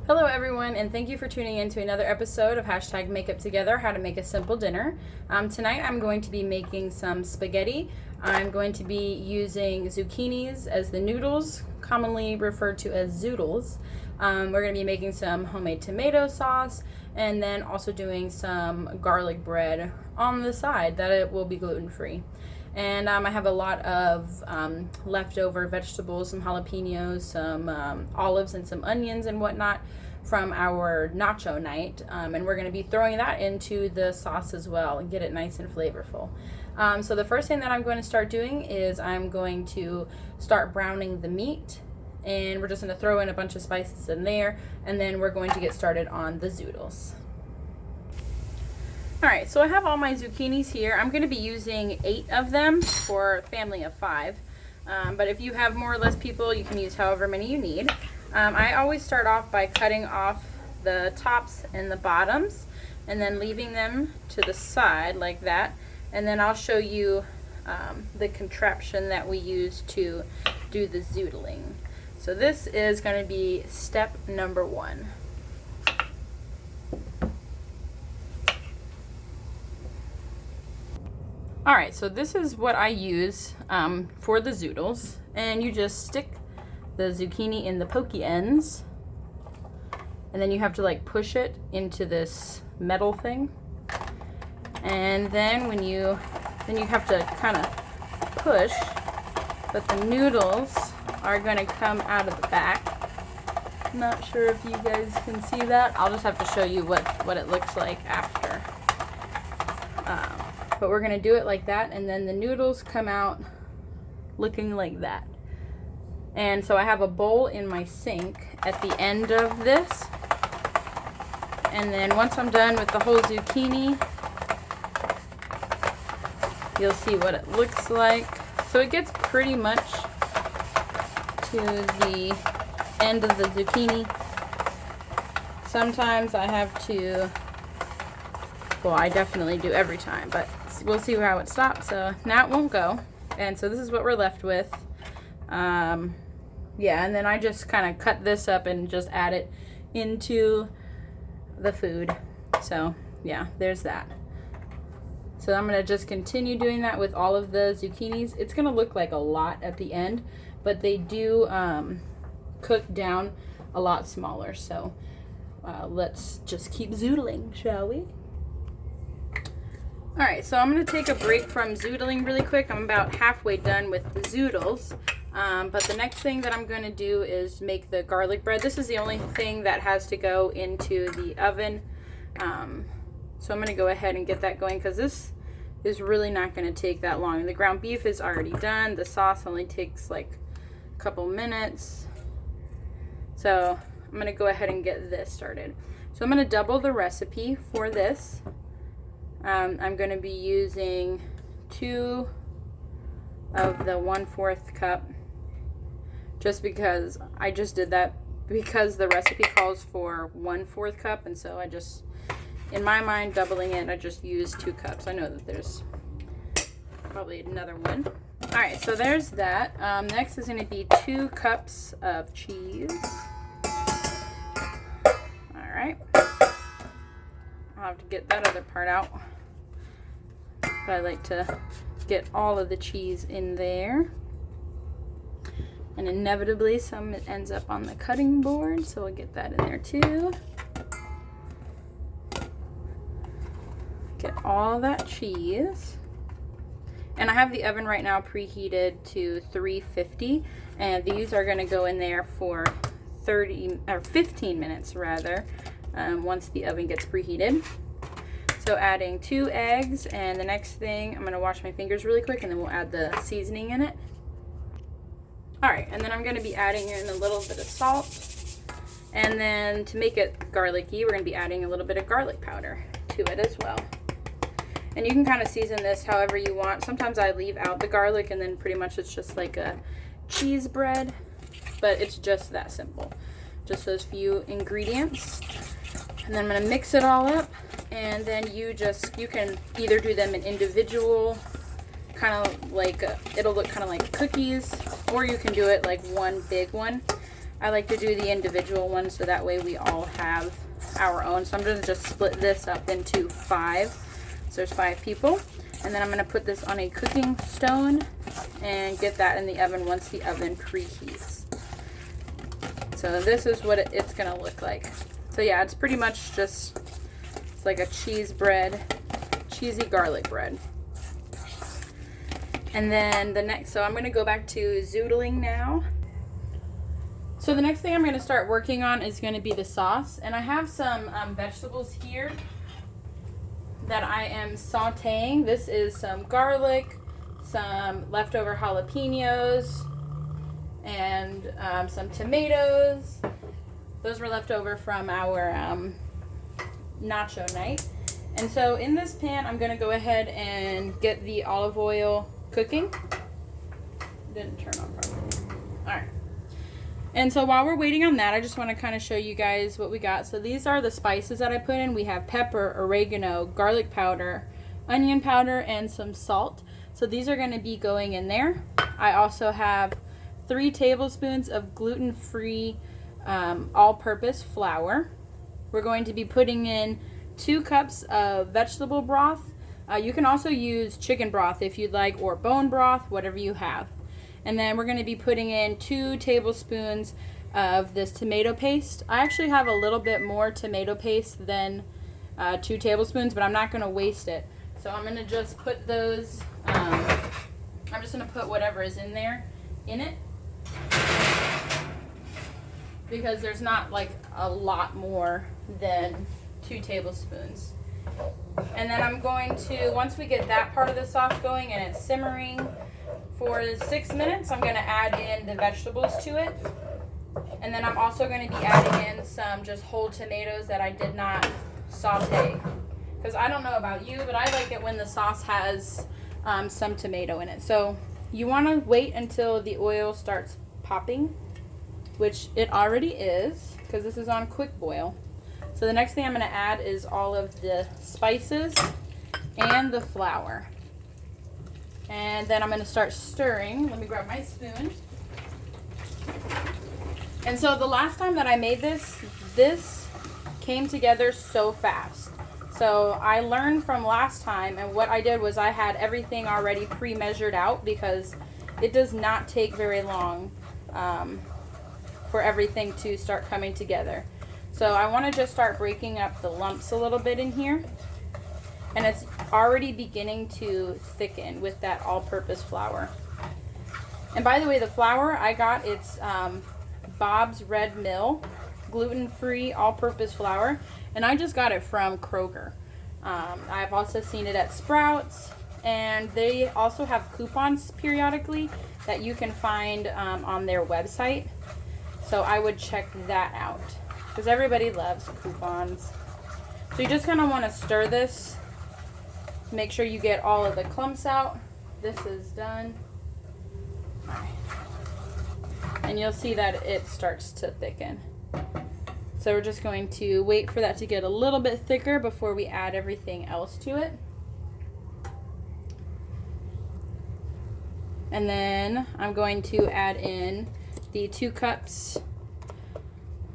Hello everyone, and thank you for tuning in to another episode of Hashtag Makeup Together, How to Make a Simple Dinner. Tonight I'm going to be making some spaghetti. I'm going to be using zucchinis as the noodles, commonly referred to as Zoodles. We're going to be making some homemade tomato sauce, and then also doing some garlic bread on the side that it will be gluten-free. And I have a lot of leftover vegetables, some jalapenos, some olives, and some onions and whatnot from our nacho night. And we're going to be throwing that into the sauce as well and get it nice and flavorful. So the first thing that I'm going to start doing is I'm going to start browning the meat. And we're just going to throw in a bunch of spices in there. And then we're going to get started on the zoodles. Alright, so I have all my zucchinis here. I'm going to be using 8 of them for a family of 5. But if you have more or less people, you can use however many you need. I always start off by cutting off the tops and the bottoms and then leaving them to the side like that. And then I'll show you the contraption that we use to do the zoodling. So this is going to be step number 1. Alright, so this is what I use for the zoodles, and you just stick the zucchini in the pokey ends, and then you have to like push it into this metal thing, and then when you have to kind of push, but the noodles are going to come out of the back. Not sure if you guys can see that. I'll just have to show you what it looks like after. But we're going to do it like that, and then the noodles come out looking like that. And so I have a bowl in my sink at the end of this. And then once I'm done with the whole zucchini, you'll see what it looks like. So it gets pretty much to the end of the zucchini. Sometimes I have to, well, I definitely do every time, but we'll see how it stops. So now it won't go. And so this is what we're left with. Yeah, and then I just kind of cut this up and just add it into the food. So yeah, there's that. So I'm going to just continue doing that with all of the zucchinis. It's going to look like a lot at the end, but they do cook down a lot smaller. So let's just keep zoodling, shall we? Alright, so I'm going to take a break from zoodling really quick. I'm about halfway done with the zoodles. But the next thing that I'm going to do is make the garlic bread. This is the only thing that has to go into the oven. So I'm going to go ahead and get that going because this is really not going to take that long. The ground beef is already done. The sauce only takes like a couple minutes. So I'm going to go ahead and get this started. So I'm going to double the recipe for this. I'm going to be using 2 of the 1/4 cup, just because I just did that because the recipe calls for 1/4 cup, and so I just, in my mind, doubling it, I just used 2 cups. I know that there's probably another one. Alright, so there's that. Next is going to be 2 cups of cheese. Alright. I'll have to get that other part out. But I like to get all of the cheese in there. And inevitably some ends up on the cutting board, so we'll get that in there too. Get all that cheese. And I have the oven right now preheated to 350, and these are going to go in there for 15 minutes rather, once the oven gets preheated. So adding 2 eggs, and the next thing, I'm going to wash my fingers really quick, and then we'll add the seasoning in it. Alright, and then I'm going to be adding in a little bit of salt. And then to make it garlicky, we're going to be adding a little bit of garlic powder to it as well. And you can kind of season this however you want. Sometimes I leave out the garlic, and then pretty much it's just like a cheese bread. But it's just that simple. Just those few ingredients. And then I'm going to mix it all up. And then you can either do them in individual, kind of like, it'll look kind of like cookies, or you can do it like one big one. I like to do the individual ones so that way we all have our own. So I'm going to just split this up into 5. So there's 5 people. And then I'm going to put this on a cooking stone and get that in the oven once the oven preheats. So this is what it's going to look like. So yeah, it's pretty much just, it's like a cheesy garlic bread. And then so I'm going to go back to zoodling now. So the next thing I'm going to start working on is going to be the sauce. And I have some vegetables here that I am sauteing. This is some garlic, some leftover jalapenos, and some tomatoes. Those were left over from our nacho night. And so in this pan, I'm going to go ahead and get the olive oil cooking. Didn't turn on properly. All right. And so while we're waiting on that, I just want to kind of show you guys what we got. So these are the spices that I put in. We have pepper, oregano, garlic powder, onion powder, and some salt. So these are going to be going in there. I also have 3 tablespoons of gluten-free all-purpose flour. We're going to be putting in 2 cups of vegetable broth. You can also use chicken broth if you'd like, or bone broth, whatever you have. And then we're going to be putting in 2 tablespoons of this tomato paste. I actually have a little bit more tomato paste than 2 tablespoons, but I'm not going to waste it. So I'm going to just put those, I'm just going to put whatever is in there in it, because there's not like a lot more than 2 tablespoons. And then I'm going to, once we get that part of the sauce going and it's simmering for 6 minutes, I'm going to add in the vegetables to it. And then I'm also going to be adding in some just whole tomatoes that I did not saute. Because I don't know about you, but I like it when the sauce has some tomato in it. So you want to wait until the oil starts popping, which it already is, because this is on quick boil. So the next thing I'm going to add is all of the spices and the flour. And then I'm going to start stirring. Let me grab my spoon. And so the last time that I made this came together so fast. So I learned from last time, and what I did was I had everything already pre-measured out, because it does not take very long for everything to start coming together. So I want to just start breaking up the lumps a little bit in here. And it's already beginning to thicken with that all-purpose flour. And by the way, the flour I got, it's Bob's Red Mill, gluten-free all-purpose flour. And I just got it from Kroger. I've also seen it at Sprouts. And they also have coupons periodically that you can find on their website. So I would check that out, because everybody loves coupons. So you just kind of want to stir this. Make sure you get all of the clumps out. This is done. All right. And you'll see that it starts to thicken. So we're just going to wait for that to get a little bit thicker before we add everything else to it. And then I'm going to add in the 2 cups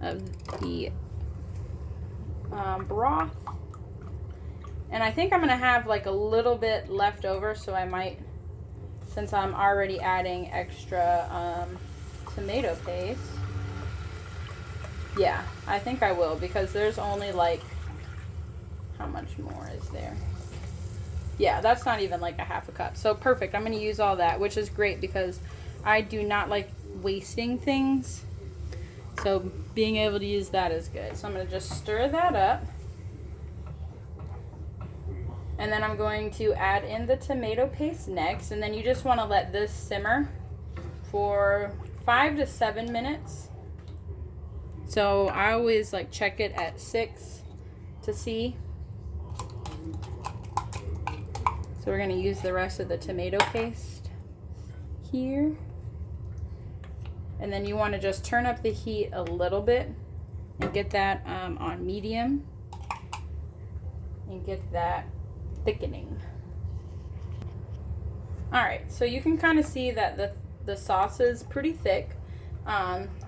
of the broth. And I think I'm going to have like a little bit left over, so I might, since I'm already adding extra tomato paste. Yeah, I think I will, because there's only like, how much more is there? Yeah, that's not even like a half a cup. So perfect. I'm going to use all that, which is great because I do not like wasting things. So being able to use that is good. So I'm going to just stir that up. And then I'm going to add in the tomato paste next. And then you just want to let this simmer for 5 to 7 minutes. So I always like check it at 6 to see. So we're going to use the rest of the tomato paste here. And then you want to just turn up the heat a little bit and get that on medium and get that thickening. All right, so you can kind of see that the sauce is pretty thick.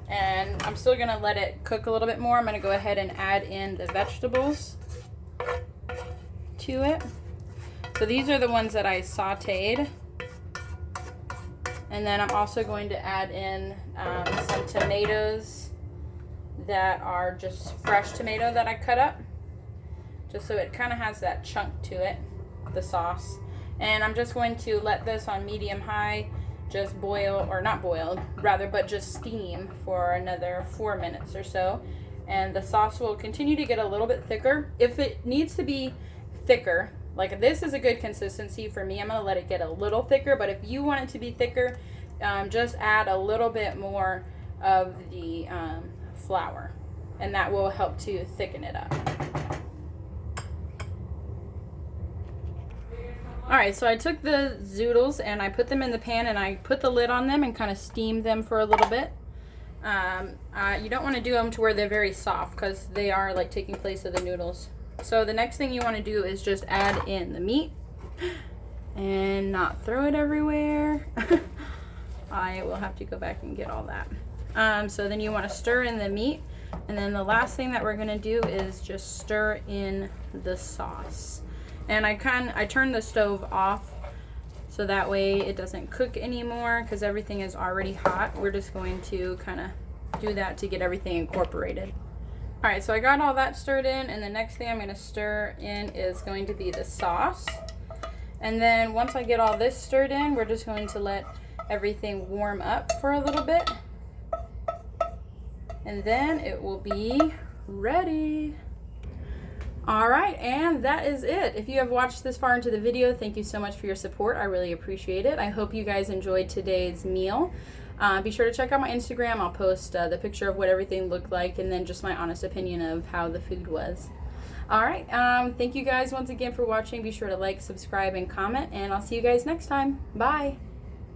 And I'm still gonna let it cook a little bit more. I'm gonna go ahead and add in the vegetables to it. So these are the ones that I sauteed. And then I'm also going to add in some tomatoes that are just fresh tomato that I cut up, just so it kind of has that chunk to it, the sauce. And I'm just going to let this on medium high, just boil, or not boil, rather, but just steam for another 4 minutes or so. And the sauce will continue to get a little bit thicker. If it needs to be thicker, like this is a good consistency for me, I'm going to let it get a little thicker, but if you want it to be thicker, just add a little bit more of the flour, and that will help to thicken it up. Alright, so I took the zoodles and I put them in the pan and I put the lid on them and kind of steamed them for a little bit. You don't want to do them to where they're very soft, because they are like taking place of the noodles. So the next thing you want to do is just add in the meat and not throw it everywhere. I will have to go back and get all that. So then you want to stir in the meat, and then the last thing that we're going to do is just stir in the sauce. And I turn the stove off so that way it doesn't cook anymore, because everything is already hot. We're just going to kind of do that to get everything incorporated. Alright, so I got all that stirred in, and the next thing I'm going to stir in is going to be the sauce. And then once I get all this stirred in, we're just going to let everything warm up for a little bit. And then it will be ready. Alright, and that is it. If you have watched this far into the video, thank you so much for your support. I really appreciate it. I hope you guys enjoyed today's meal. Be sure to check out my Instagram. I'll post the picture of what everything looked like, and then just my honest opinion of how the food was. Alright, thank you guys once again for watching. Be sure to like, subscribe, and comment, and I'll see you guys next time. Bye!